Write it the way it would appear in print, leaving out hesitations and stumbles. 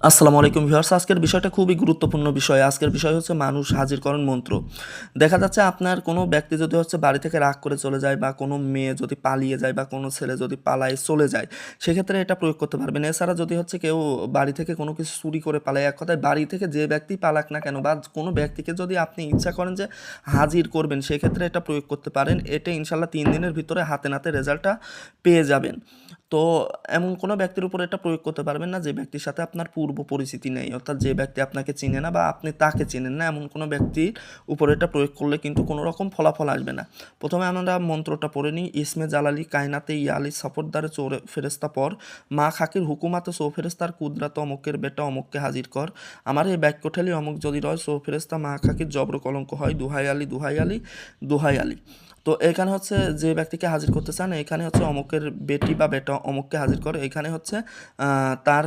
আসসালামু আলাইকুম ভিউয়ার্স। আজকের বিষয়টা খুবই গুরুত্বপূর্ণ বিষয়। আজকের বিষয় হচ্ছে মানুষ হাজিরকরণ মন্ত্র। দেখা যাচ্ছে আপনার কোনো ব্যক্তি যদি হচ্ছে বাড়ি থেকে রাগ করে চলে যায় বা কোনো মেয়ে যদি পালিয়ে যায় বা কোনো ছেলে যদি পালায় চলে যায়, সেক্ষেত্রে এটা প্রয়োগ করতে পারবেন। এছাড়া যদি হচ্ছে কেউ বাড়ি থেকে কোনো কিছু চুরি করে পালায়, এক কথায় বাড়ি থেকে যে ব্যক্তি পালাক না কেন বা কোনো ব্যক্তিকে যদি আপনি ইচ্ছা করেন যে হাজির করবেন, সেক্ষেত্রে এটা প্রয়োগ করতে পারেন। এটা ইনশাআল্লাহ ৩ দিনের ভিতরে হাতে নাতে রেজাল্টটা পেয়ে যাবেন। তো এমন কোনো ব্যক্তির উপর এটা প্রয়োগ করতে পারবেন না যে ব্যক্তির সাথে আপনার পূর্ব পরিচিতি নেই। অর্থাৎ যে ব্যক্তি আপনাকে চিনে না বা আপনি তাকে চেনেন না, এমন কোনো ব্যক্তির উপর এটা প্রয়োগ করলে কিন্তু কোনো রকম ফলাফল আসবে না। প্রথমে আমরা মন্ত্রটা পড়ে নিই। ইসমে জালালি কায়নাতে ইয়া আলী সফরদারে চোর ফেরেস্তা পর, মা খাকির হুকুমাতে সো ফেরেস্তার কুদরাত অমুকের বেটা অমুককে হাজির কর, আমার এই বাক্য ঠেলি অমুক যদি রয় সো ফেরেস্তা মা খাকির জবর কলঙ্ক হয়, দোহাই আলী দোহাই আলী দোহাই আলী। তো এখানে হচ্ছে যে ব্যক্তিকে হাজির করতে চান, এখানে হচ্ছে অমুকের বেটি বা বেটা অমুককে হাজির করে, এখানে হচ্ছে তার